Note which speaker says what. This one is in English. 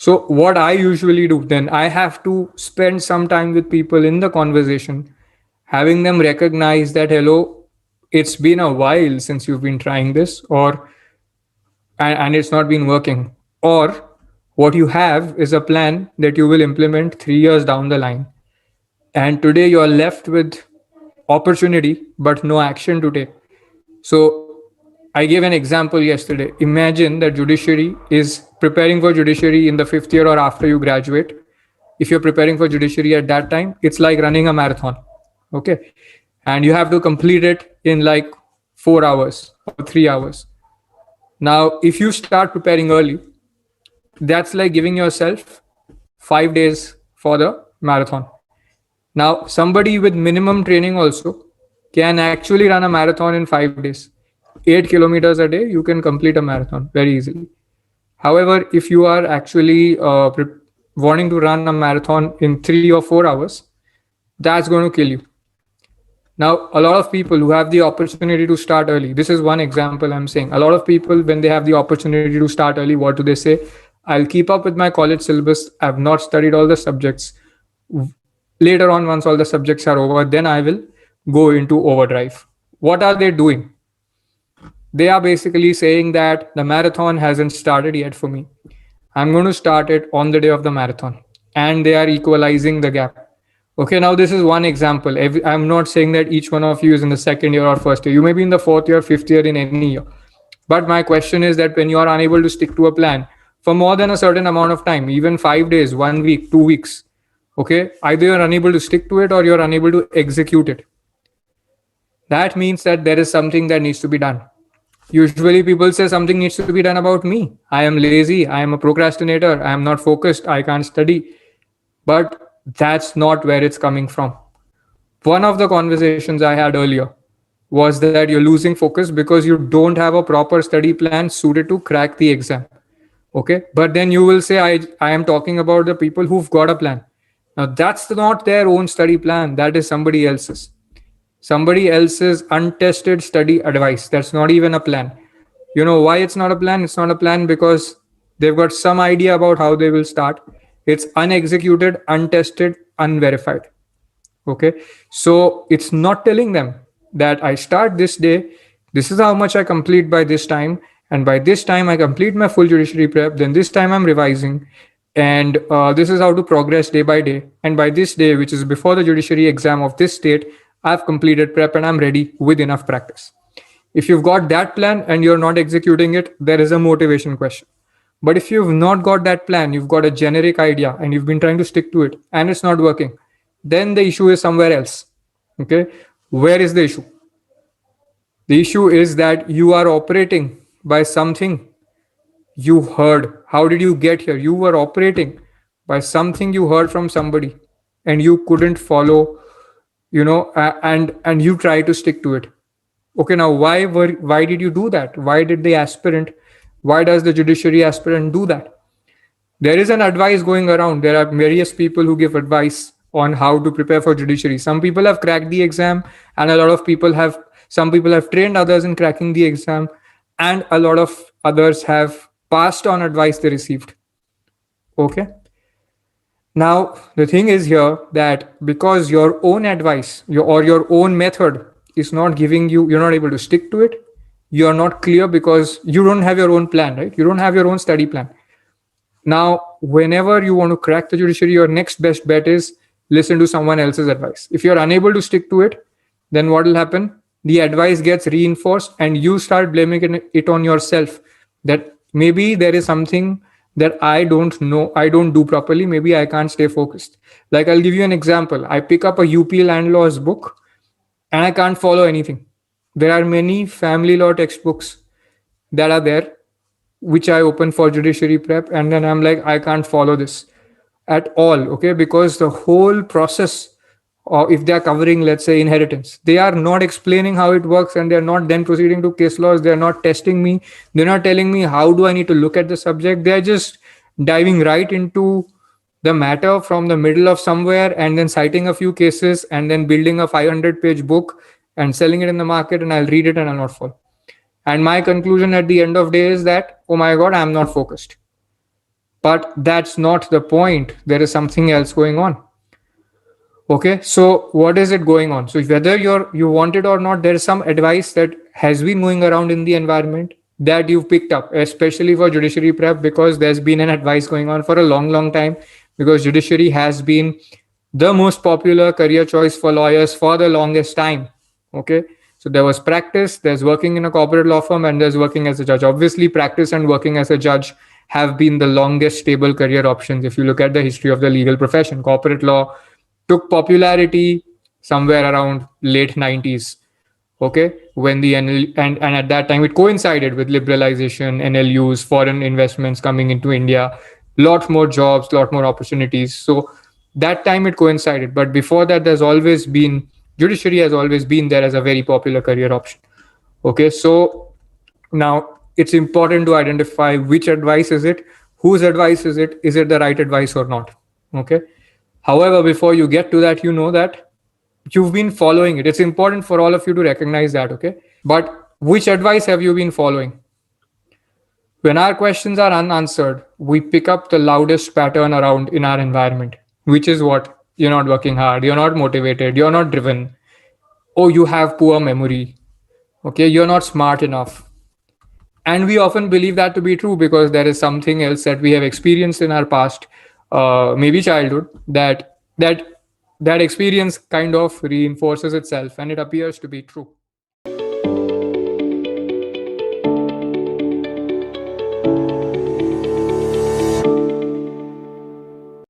Speaker 1: So what I usually do, then I have to spend some time with people in the conversation, having them recognize that, hello, it's been a while since you've been trying this, or and it's not been working, or what you have is a plan that you will implement 3 years down the line, and today you are left with opportunity but no action to take. So I gave an example yesterday. Imagine that judiciary is preparing for judiciary in the 5th year or after you graduate. If you're preparing for judiciary at that time, it's like running a marathon. Okay. And you have to complete it in like 4 hours or 3 hours. Now, if you start preparing early, that's like giving yourself 5 days for the marathon. Now, somebody with minimum training also can actually run a marathon in 5 days. 8 kilometers a day, you can complete a marathon very easily. However, if you are actually wanting to run a marathon in 3 or 4 hours, that's going to kill you. Now, a lot of people who have the opportunity to start early, this is one example I'm saying. A lot of people, when they have the opportunity to start early, what do they say? I'll keep up with my college syllabus. I've not studied all the subjects. Later on, once all the subjects are over, then I will go into overdrive. What are they doing? They are basically saying that the marathon hasn't started yet for me. I'm going to start it on the day of the marathon. And they are equalizing the gap. Okay, now this is one example. I'm not saying that each one of you is in the second year or first year. You may be in the 4th year, 5th year, in any year. But my question is that when you are unable to stick to a plan for more than a certain amount of time, even 5 days, 1 week, 2 weeks, okay, either you're unable to stick to it or you're unable to execute it. That means that there is something that needs to be done. Usually people say something needs to be done about me. I am lazy. I am a procrastinator. I am not focused. I can't study. But that's not where it's coming from. One of the conversations I had earlier was that you're losing focus because you don't have a proper study plan suited to crack the exam. Okay. But then you will say, I am talking about the people who've got a plan. Now, that's not their own study plan. That is somebody else's untested study advice. That's not even a plan. You know why it's not a plan? It's not a plan because they've got some idea about how they will start. It's unexecuted, untested, unverified. Okay. So it's not telling them that I start this day, this is how much I complete by this time, and by this time I complete my full judiciary prep, then this time I'm revising, and this is how to progress day by day, and by this day, which is before the judiciary exam of this state, I've completed prep and I'm ready with enough practice. If you've got that plan and you're not executing it, there is a motivation question. But if you've not got that plan, you've got a generic idea and you've been trying to stick to it and it's not working, then the issue is somewhere else. Okay. Where is the issue? The issue is that you are operating by something you heard. How did you get here? You were operating by something you heard from somebody and you couldn't follow, and you try to stick to it. Okay, now why did you do that? Why does the judiciary aspirant do that? There is an advice going around. There are various people who give advice on how to prepare for judiciary. Some people have cracked the exam, and some people have trained others in cracking the exam, and a lot of others have passed on advice they received. Okay. Now, the thing is here that because your own advice, your own method is not giving you, you're not able to stick to it. You're not clear because you don't have your own plan, right? You don't have your own study plan. Now, whenever you want to crack the judiciary, your next best bet is listen to someone else's advice. If you're unable to stick to it, then what will happen? The advice gets reinforced and you start blaming it on yourself that maybe there is something that I don't know, I don't do properly. Maybe I can't stay focused. Like I'll give you an example. I pick up a UP land laws book and I can't follow anything. There are many family law textbooks that are there, which I open for judiciary prep. And then I'm like, I can't follow this at all. Okay. Because the whole process, or if they are covering, let's say, inheritance, they are not explaining how it works and they're not then proceeding to case laws. They're not testing me. They're not telling me how do I need to look at the subject. They're just diving right into the matter from the middle of somewhere and then citing a few cases and then building a 500-page book and selling it in the market, and I'll read it and I'll not follow. And my conclusion at the end of the day is that, oh my God, I'm not focused. But that's not the point. There is something else going on. Okay, so what is it going on? So whether you want it or not, there is some advice that has been going around in the environment that you've picked up, especially for judiciary prep, because there's been an advice going on for a long, long time. Because judiciary has been the most popular career choice for lawyers for the longest time. Okay, so there was practice, there's working in a corporate law firm, and there's working as a judge. Obviously, practice and working as a judge have been the longest stable career options. If you look at the history of the legal profession, corporate law took popularity somewhere around late 90s. Okay, when the and at that time it coincided with liberalization, NLUs, foreign investments coming into India, lot more jobs, lot more opportunities. So that time it coincided. But before that, there's always been judiciary has always been there as a very popular career option. Okay, so now it's important to identify which advice is it, whose advice is it the right advice or not. Okay. However, before you get to that, you know that you've been following it. It's important for all of you to recognize that. Okay. But which advice have you been following? When our questions are unanswered, we pick up the loudest pattern around in our environment, which is what? You're not working hard, you're not motivated, you're not driven. Oh, you have poor memory. Okay, you're not smart enough. And we often believe that to be true because there is something else that we have experienced in our past, maybe childhood, that experience kind of reinforces itself and it appears to be true.